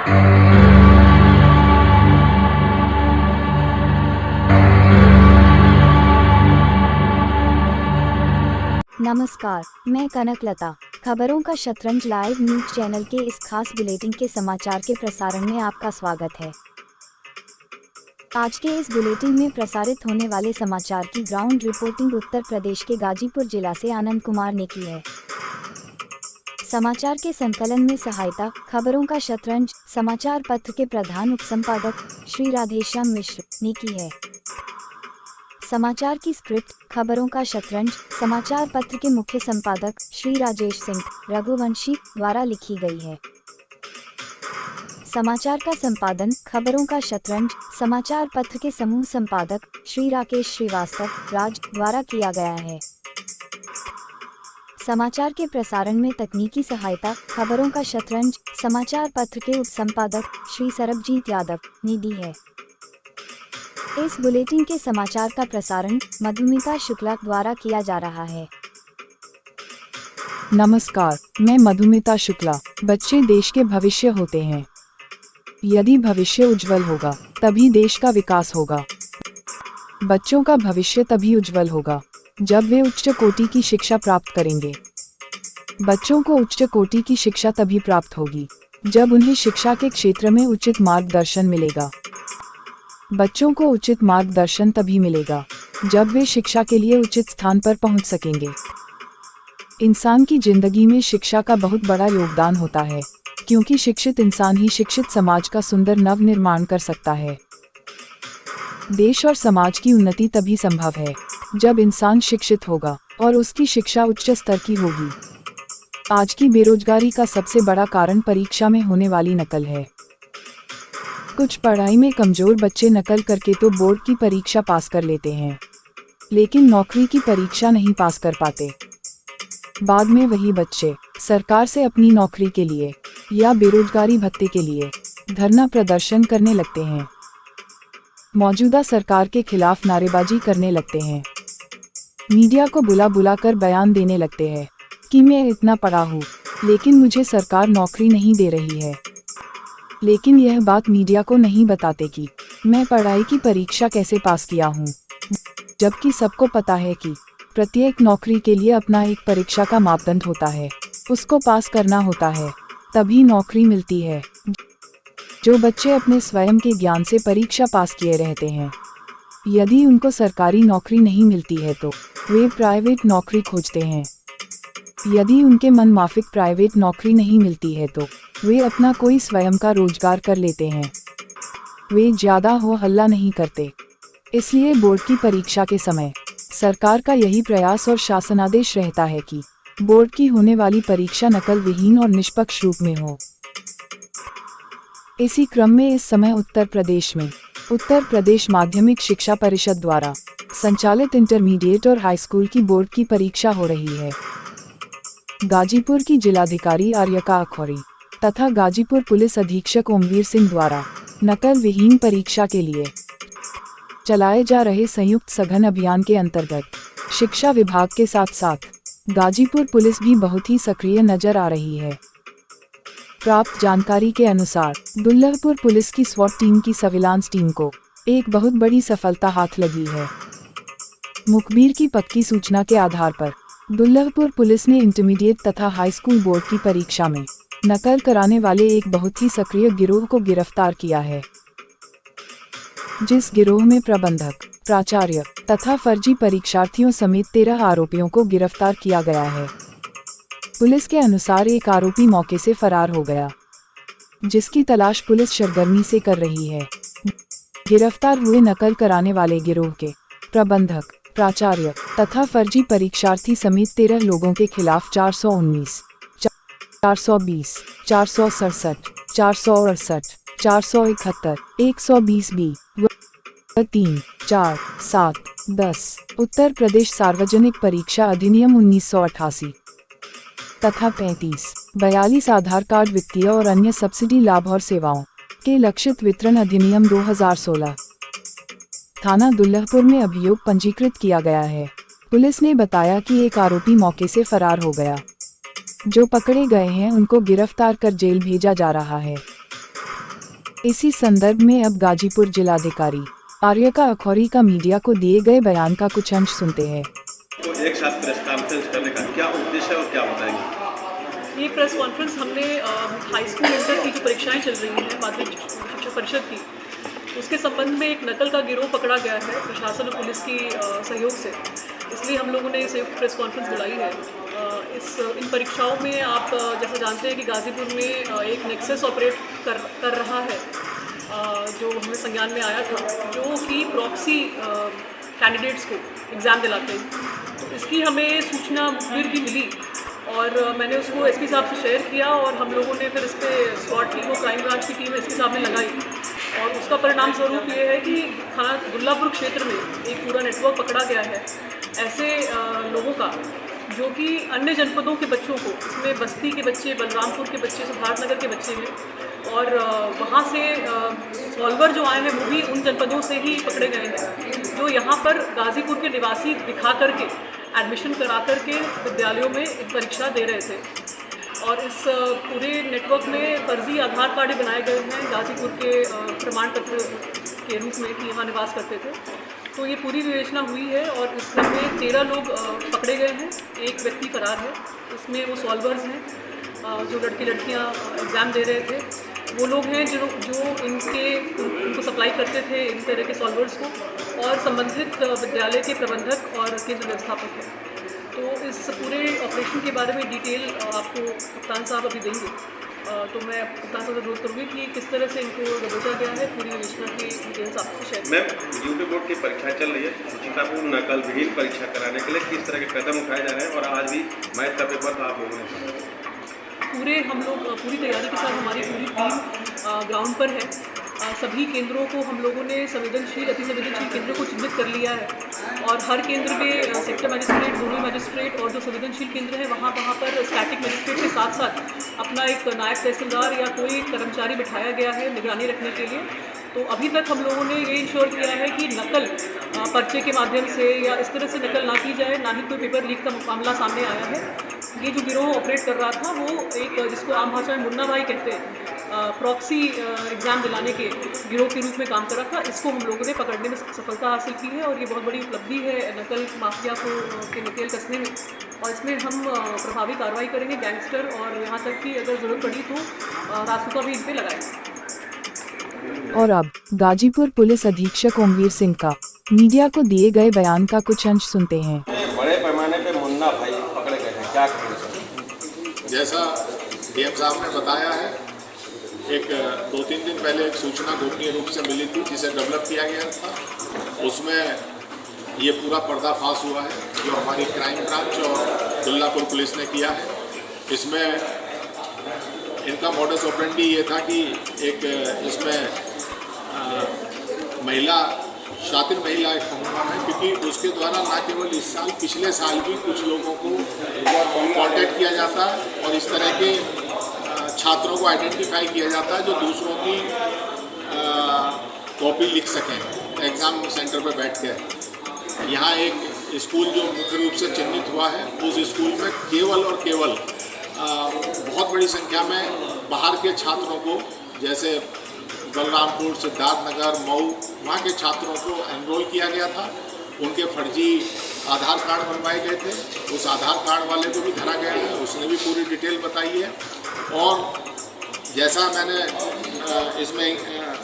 नमस्कार, मैं कनकलता। खबरों का शतरंज लाइव न्यूज चैनल के इस खास बुलेटिन के समाचार के प्रसारण में आपका स्वागत है। आज के इस बुलेटिन में प्रसारित होने वाले समाचार की ग्राउंड रिपोर्टिंग उत्तर प्रदेश के गाजीपुर जिला से आनंद कुमार ने की है। समाचार के संकलन में सहायता खबरों का शतरंज समाचार पत्र के प्रधान उपसंपादक श्री राधेश्याम मिश्र ने की है। समाचार की स्क्रिप्ट खबरों का शतरंज समाचार पत्र के मुख्य संपादक श्री राजेश सिंह रघुवंशी द्वारा लिखी गई है। समाचार का संपादन खबरों का शतरंज समाचार पत्र के समूह संपादक श्री राकेश श्रीवास्तव राज द्वारा किया गया है। समाचार के प्रसारण में तकनीकी सहायता खबरों का शतरंज समाचार पत्र के उपसंपादक श्री सरबजीत यादव ने दी है। इस बुलेटिन के समाचार का प्रसारण मधुमिता शुक्ला द्वारा किया जा रहा है। नमस्कार, मैं मधुमिता शुक्ला। बच्चे देश के भविष्य होते हैं। यदि भविष्य उज्जवल होगा तभी देश का विकास होगा। बच्चों का भविष्य तभी उज्जवल होगा जब वे उच्च कोटि की शिक्षा प्राप्त करेंगे। बच्चों को उच्च कोटि की शिक्षा तभी प्राप्त होगी जब उन्हें शिक्षा के क्षेत्र में उचित मार्गदर्शन मिलेगा। बच्चों को उचित मार्गदर्शन तभी मिलेगा जब वे शिक्षा के लिए उचित स्थान पर पहुंच सकेंगे। इंसान की जिंदगी में शिक्षा का बहुत बड़ा योगदान होता है, क्योंकि शिक्षित इंसान ही शिक्षित समाज का सुंदर नव निर्माण कर सकता है। देश और समाज की उन्नति तभी संभव है जब इंसान शिक्षित होगा और उसकी शिक्षा उच्च स्तर की होगी। आज की बेरोजगारी का सबसे बड़ा कारण परीक्षा में होने वाली नकल है। कुछ पढ़ाई में कमजोर बच्चे नकल करके तो बोर्ड की परीक्षा पास कर लेते हैं, लेकिन नौकरी की परीक्षा नहीं पास कर पाते। बाद में वही बच्चे सरकार से अपनी नौकरी के लिए या बेरोजगारी भत्ते के लिए धरना प्रदर्शन करने लगते हैं। मौजूदा सरकार के खिलाफ नारेबाजी करने लगते हैं। मीडिया को बुला बुला कर बयान देने लगते हैं कि मैं इतना पढ़ा हूँ लेकिन मुझे सरकार नौकरी नहीं दे रही है। लेकिन यह बात मीडिया को नहीं बताते कि मैं पढ़ाई की परीक्षा कैसे पास किया हूँ, जबकि सबको पता है कि प्रत्येक नौकरी के लिए अपना एक परीक्षा का मापदंड होता है, उसको पास करना होता है, तभी नौकरी मिलती है। जो बच्चे अपने स्वयं के ज्ञान से परीक्षा पास किए रहते हैं, यदि उनको सरकारी नौकरी नहीं मिलती है तो वे प्राइवेट नौकरी खोजते हैं। यदि उनके मन माफिक प्राइवेट नौकरी नहीं मिलती है तो वे अपना कोई स्वयं का रोजगार कर लेते हैं। वे ज्यादा हो हल्ला नहीं करते। इसलिए बोर्ड की परीक्षा के समय सरकार का यही प्रयास और शासनादेश रहता है कि बोर्ड की होने वाली परीक्षा नकल विहीन और निष्पक्ष रूप में हो। इसी क्रम में इस समय उत्तर प्रदेश माध्यमिक शिक्षा परिषद द्वारा संचालित इंटरमीडिएट और हाई स्कूल की बोर्ड की परीक्षा हो रही है। गाजीपुर की जिलाधिकारी आर्यका अखौरी तथा गाजीपुर पुलिस अधीक्षक ओमवीर सिंह द्वारा नकल विहीन परीक्षा के लिए चलाए जा रहे संयुक्त सघन अभियान के अंतर्गत शिक्षा विभाग के साथ साथ गाजीपुर पुलिस भी बहुत ही सक्रिय नजर आ रही है। प्राप्त जानकारी के अनुसार दुल्लभपुर पुलिस की स्वॉट टीम की सर्विलांस टीम को एक बहुत बड़ी सफलता हाथ लगी है। मुखबिर की पक्की सूचना के आधार पर दुल्लभपुर पुलिस ने इंटरमीडिएट तथा हाई स्कूल बोर्ड की परीक्षा में नकल कराने वाले एक बहुत ही सक्रिय गिरोह को गिरफ्तार किया है, जिस गिरोह में प्रबंधक, प्राचार्य तथा फर्जी परीक्षार्थियों समेत 13 आरोपियों को गिरफ्तार किया गया है। पुलिस के अनुसार एक आरोपी मौके से फरार हो गया, जिसकी तलाश पुलिस सरगर्मी से कर रही है। गिरफ्तार हुए नकल कराने वाले गिरोह के प्रबंधक, प्राचार्य तथा फर्जी परीक्षार्थी समेत 13 लोगों के खिलाफ 419, 420, 467, 468, 471, 120B व 3, 4, 7, 10 उत्तर प्रदेश सार्वजनिक परीक्षा अधिनियम 1988 तथा 35, 42 आधार कार्ड वित्तीय और अन्य सब्सिडी लाभ और सेवाओं के लक्षित वितरण अधिनियम 2016 थाना दुल्लभपुर में अभियोग पंजीकृत किया गया है। पुलिस ने बताया कि एक आरोपी मौके से फरार हो गया। जो पकड़े गए हैं उनको गिरफ्तार कर जेल भेजा जा रहा है। इसी संदर्भ में अब गाजीपुर जिलाधिकारी आर्यका अखौरी का मीडिया को दिए गए बयान का कुछ अंश सुनते हैं। तो एक साथ प्रेस कॉन्फ्रेंस करने का क्या उद्देश्य है और क्या बताएंगे? ये प्रेस कॉन्फ्रेंस हमने हाई स्कूल इंटर की जो परीक्षाएं चल रही हैं माध्यमिक शिक्षा परिषद की, उसके संबंध में एक नकल का गिरोह पकड़ा गया है प्रशासन और पुलिस की सहयोग से, इसलिए हम लोगों ने संयुक्त प्रेस कॉन्फ्रेंस बुलाई है। इन परीक्षाओं में आप जैसे जानते हैं कि गाज़ीपुर में एक नेक्सस ऑपरेट कर रहा है, जो हमें संज्ञान में आया था, जो कि प्रॉक्सी कैंडिडेट्स को एग्ज़ाम दिलाते हैं। तो इसकी हमें सूचना मुखबिर की मिली और मैंने उसको एसपी साहब से शेयर किया और हम लोगों ने फिर इस पर स्वाट टीम और क्राइम ब्रांच की टीम एसपी साहब ने लगाई और उसका परिणाम स्वरूप ये है कि थाना दुल्लापुर क्षेत्र में एक पूरा नेटवर्क पकड़ा गया है ऐसे लोगों का, जो कि अन्य जनपदों के बच्चों को, इसमें बस्ती के बच्चे, बलरामपुर के बच्चे, सिद्धार्थनगर के बच्चे हैं और वहाँ से सॉल्वर जो आए हैं वो भी उन जनपदों से ही पकड़े गए हैं, जो यहाँ पर गाज़ीपुर के निवासी दिखा करके एडमिशन करा करके विद्यालयों में परीक्षा दे रहे थे। और इस पूरे नेटवर्क में फर्जी आधार कार्ड बनाए गए हैं गाज़ीपुर के प्रमाण पत्र के रूप में कि यहाँ निवास करते थे। तो ये पूरी विवेचना हुई है और इसमें 13 लोग पकड़े गए हैं, एक व्यक्ति फरार है। इसमें वो सॉल्वर्स हैं जो लड़के लड़कियाँ एग्ज़ाम दे रहे थे, वो लोग हैं जो उनको सप्लाई करते थे इन तरह के सॉल्वर्स को, और संबंधित विद्यालय के प्रबंधक और केंद्र व्यवस्थापक हैं। तो इस पूरे ऑपरेशन के बारे में डिटेल आपको कप्तान साहब अभी देंगे, तो मैं कप्तान साहब से अनुरोध करूँगी कि किस तरह से इनको दबोचा गया है, पूरी योजना की डिटेल्स आपको शेयर। मैम, यूपी बोर्ड की परीक्षा चल रही है, शुचितापूर्ण नकल विहीन परीक्षा कराने के लिए किस तरह के कदम उठाए जा रहे हैं और आज भी मैथ का पेपर आप लोगों ने हम लोग पूरी तैयारी के साथ, हमारी पूरी टीम ग्राउंड पर है। सभी केंद्रों को हम लोगों ने संवेदनशील, अति संवेदनशील केंद्रों को चिन्हित कर लिया है और हर केंद्र के सेक्टर मजिस्ट्रेट, जोनल मजिस्ट्रेट और जो संवेदनशील केंद्र हैं वहाँ पर स्टैटिक मजिस्ट्रेट के साथ साथ अपना एक नायब तहसीलदार या कोई कर्मचारी बिठाया गया है निगरानी रखने के लिए। तो अभी तक हम लोगों ने ये इंश्योर किया है कि नकल पर्चे के माध्यम से या इस तरह से नकल ना की जाए, ना ही कोई पेपर लीक का मामला सामने आया है। ये जो गिरोह ऑपरेट कर रहा था वो एक, जिसको आम भाषा में मुन्ना भाई कहते हैं, प्रॉक्सी एग्ज़ाम दिलाने के गिरोह के रूप में काम कर रहा था। इसको हम लोगों ने पकड़ने में सफलता हासिल की है और ये बहुत बड़ी उपलब्धि है नकल माफिया को के नकेल कसने में, और इसमें हम प्रभावी कार्रवाई करेंगे गैंगस्टर, और यहाँ तक कि अगर ज़रूरत पड़ी तो रासुका भी इन पर लगाएंगे। और अब गाजीपुर पुलिस अधीक्षक ओमवीर सिंह का मीडिया को दिए गए बयान का कुछ अंश सुनते हैं। बड़े पैमाने पे मुन्ना भाई पकड़े गए हैं, क्या कहेंगे? जैसा डीएम साहब ने बताया है, एक 2-3 दिन पहले एक सूचना गोपनीय रूप से मिली थी जिसे डेवलप किया गया था। उसमें ये पूरा पर्दाफाश हुआ है जो हमारी क्राइम ब्रांच और दुल्लापुर पुलिस ने किया है। इसमें इनका मॉडस ऑपरेंडी ये था कि एक इसमें महिला, शातिर महिला एक कहूँगा मैं, क्योंकि उसके द्वारा ना केवल इस साल, पिछले साल भी कुछ लोगों को कांटेक्ट किया जाता है और इस तरह के छात्रों को आइडेंटिफाई किया जाता है जो दूसरों की कॉपी लिख सकें एग्ज़ाम सेंटर पर बैठ कर। यहाँ एक स्कूल जो मुख्य रूप से चिन्हित हुआ है, उस स्कूल में केवल और केवल बहुत बड़ी संख्या में बाहर के छात्रों को, जैसे बलरामपुर, सिद्धार्थनगर, मऊ, वहाँ के छात्रों को एनरोल किया गया था। उनके फर्जी आधार कार्ड बनवाए गए थे, उस आधार कार्ड वाले को भी धरा गया है, उसने भी पूरी डिटेल बताई है। और जैसा मैंने इसमें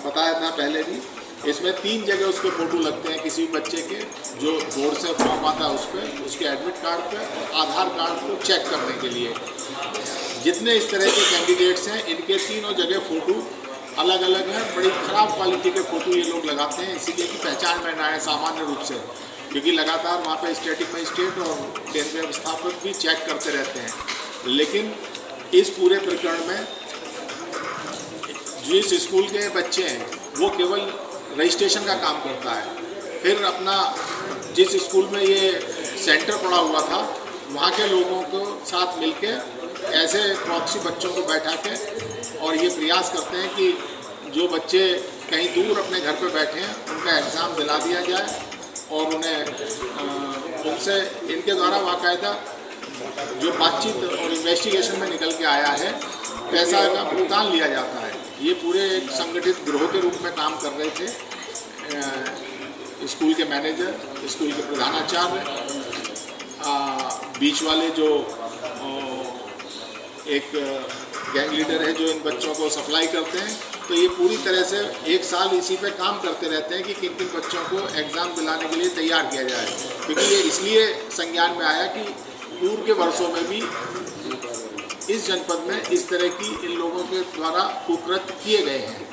बताया था पहले भी, इसमें 3 जगह उसके फ़ोटो लगते हैं किसी बच्चे के, जो बोर्ड से फॉर्म आता है उस पर, उसके एडमिट कार्ड पे और आधार कार्ड को चेक करने के लिए। जितने इस तरह के कैंडिडेट्स हैं, इनके 3 जगह फ़ोटो अलग अलग हैं। बड़ी ख़राब क्वालिटी के फ़ोटो ये लोग लगाते हैं, इसीलिए कि पहचान में ना आए सामान्य रूप से, क्योंकि लगातार वहाँ पे स्टैटिक मजिस्ट्रेट और केंद्रीय व्यवस्थापक भी चेक करते रहते हैं। लेकिन इस पूरे प्रकरण में जिस स्कूल के बच्चे हैं वो केवल रजिस्ट्रेशन का काम करता है। फिर अपना जिस स्कूल में ये सेंटर पड़ा हुआ था, वहाँ के लोगों को साथ मिलके ऐसे प्रॉक्सी बच्चों को बैठा के और ये प्रयास करते हैं कि जो बच्चे कहीं दूर अपने घर पे बैठे हैं उनका एग्ज़ाम दिला दिया जाए और उन्हें उनसे इनके द्वारा बाकायदा जो बातचीत और इन्वेस्टिगेशन में निकल के आया है, पैसा का भुगतान लिया जाता है। ये पूरे एक संगठित गिरोह के रूप में काम कर रहे थे। स्कूल के मैनेजर, स्कूल के प्रधानाचार्य, बीच वाले जो एक गैंग लीडर है जो इन बच्चों को सप्लाई करते हैं। तो ये पूरी तरह से एक साल इसी पे काम करते रहते हैं कि किन किन बच्चों को एग्ज़ाम दिलाने के लिए तैयार किया जाए, क्योंकि ये इसलिए संज्ञान में आया कि पूर्व के वर्षों में भी इस जनपद में इस तरह की इन लोगों के द्वारा कुकृत्य किए गए हैं।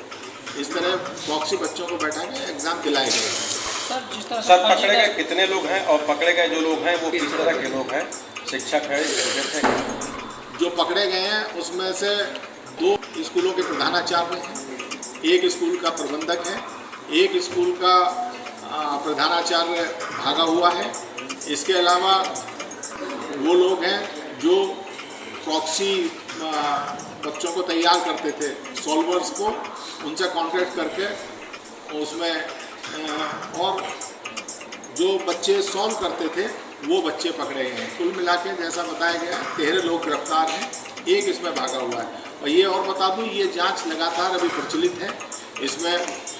इस तरह प्रॉक्सी बच्चों को बैठा के एग्ज़ाम दिलाए गए हैं। सर पकड़े गए कितने लोग हैं और पकड़े गए जो लोग हैं वो किस तरह के लोग हैं? शिक्षक है, स्टूडेंट है? जो पकड़े गए हैं उसमें से 2 स्कूलों के प्रधानाचार्य हैं, एक स्कूल का प्रबंधक है, एक स्कूल का प्रधानाचार्य भागा हुआ है। इसके अलावा वो लोग हैं जो प्रॉक्सी बच्चों को तैयार करते थे, सॉल्वर्स को, उनसे कॉन्ट्रैक्ट करके उसमें और जो बच्चे सॉल्व करते थे वो बच्चे पकड़े गए हैं। कुल मिला के जैसा बताया गया 13 लोग गिरफ्तार हैं, एक इसमें भागा हुआ है। और ये और बता दूं, ये जांच लगातार अभी प्रचलित है। इसमें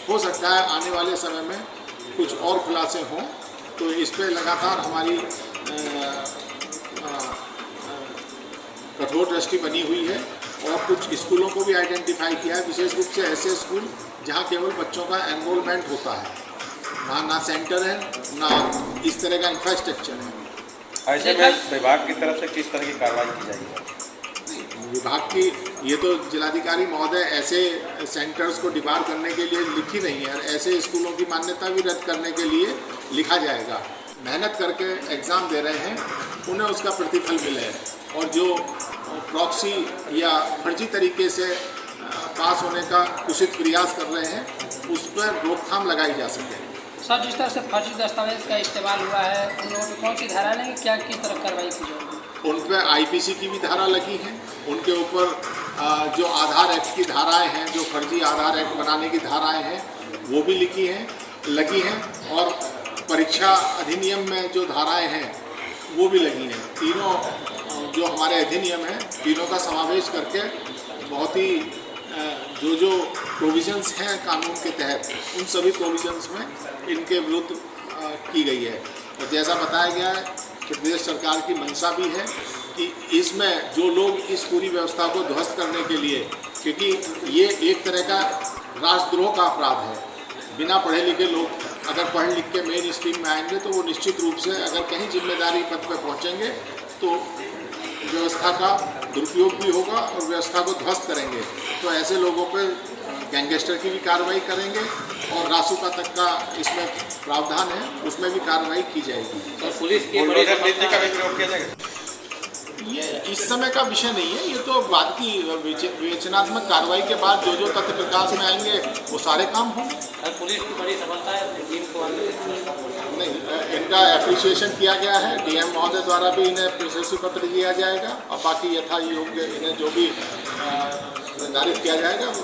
हो सकता है आने वाले समय में कुछ और खुलासे हों, तो इस पर लगातार हमारी कठोर दृष्टि बनी हुई है। और कुछ स्कूलों को भी आइडेंटिफाई किया है, विशेष रूप से ऐसे स्कूल जहां केवल बच्चों का एनरोलमेंट होता है, वहाँ ना सेंटर है ना इस तरह का इंफ्रास्ट्रक्चर है। ऐसे में विभाग की तरफ से किस तरह की कार्रवाई की जाएगी? विभाग की ये तो जिलाधिकारी महोदय ऐसे सेंटर्स को डिबार करने के लिए लिखी नहीं है, ऐसे स्कूलों की मान्यता भी रद्द करने के लिए लिखा जाएगा। मेहनत करके एग्ज़ाम दे रहे हैं, उन्हें उसका प्रतिफल मिले, और जो प्रॉक्सी या फर्जी तरीके से पास होने का कुशित प्रयास कर रहे हैं उस पर रोकथाम लगाई जा सके। सर, जिस तरह से फर्जी दस्तावेज का इस्तेमाल हुआ है, उन लोगों पर कौन सी धारा लेंगे, क्या किस तरह कार्रवाई की जाएगी? उन पर आईपीसी की भी धारा लगी है, उनके ऊपर जो आधार एक्ट की धाराएं हैं, जो फर्जी आधार एक्ट बनाने की धाराएं हैं वो भी लगी हैं, और परीक्षा अधिनियम में जो धाराएं हैं वो भी लगी हैं। तीनों जो हमारे अधिनियम हैं, तीनों का समावेश करके बहुत ही जो प्रोविजंस हैं कानून के तहत, उन सभी प्रोविजंस में इनके विरुद्ध की गई है। और जैसा बताया गया है, प्रदेश सरकार की मंशा भी है कि इसमें जो लोग इस पूरी व्यवस्था को ध्वस्त करने के लिए, क्योंकि ये एक तरह का राष्ट्रद्रोह का अपराध है। बिना पढ़े लिखे लोग अगर पढ़ लिख के मेन स्ट्रीम में आएंगे तो वो निश्चित रूप से अगर कहीं जिम्मेदारी पद पर पहुँचेंगे तो व्यवस्था का दुरुपयोग भी होगा और व्यवस्था को ध्वस्त करेंगे। तो ऐसे लोगों पर गैंगस्टर की भी कार्रवाई करेंगे, और रासुका तक का इसमें प्रावधान है, उसमें भी कार्रवाई की जाएगी। तो पुलिस की बुलडोजर नीति का भी प्रयोग किया जाएगा? ये इस समय का विषय नहीं है, ये तो बाद की विवेचनात्मक कार्रवाई के बाद जो तथ्य प्रकाश में आएंगे वो सारे काम होंगे। पुलिस की बड़ी सफलता है टीम को नहीं, इनका एप्रिसिएशन किया गया है, डीएम महोदय द्वारा भी इन्हें प्रशस्ति पत्र दिया जाएगा, और बाकी यथा योग्य इन्हें जो भी निर्धारित किया जाएगा वो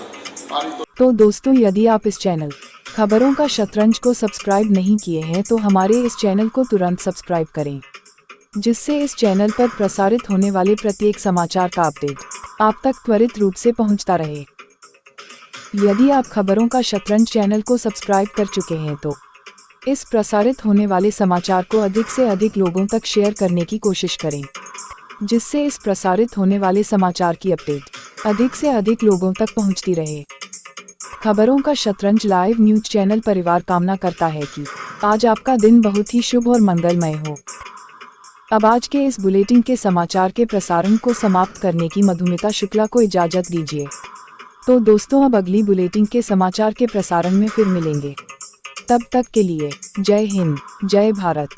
पारित। तो दोस्तों, यदि आप इस चैनल खबरों का शतरंज को सब्सक्राइब नहीं किए हैं तो हमारे इस चैनल को तुरंत सब्सक्राइब करें, जिससे इस चैनल पर प्रसारित होने वाले प्रत्येक समाचार का अपडेट आप तक त्वरित रूप से पहुंचता रहे। यदि आप खबरों का शतरंज चैनल को सब्सक्राइब कर चुके हैं तो इस प्रसारित होने वाले समाचार को अधिक से अधिक लोगों तक शेयर करने की कोशिश करें, जिससे इस प्रसारित होने वाले समाचार की अपडेट अधिक से अधिक लोगों तक पहुंचती रहे। खबरों का शतरंज लाइव न्यूज चैनल परिवार कामना करता है कि आज आपका दिन बहुत ही शुभ और मंगलमय हो। अब आज के इस बुलेटिन के समाचार के प्रसारण को समाप्त करने की मधुमिता शुक्ला को इजाजत दीजिए। तो दोस्तों, अब अगली बुलेटिन के समाचार के प्रसारण में फिर मिलेंगे। तब तक के लिए जय हिंद, जय भारत।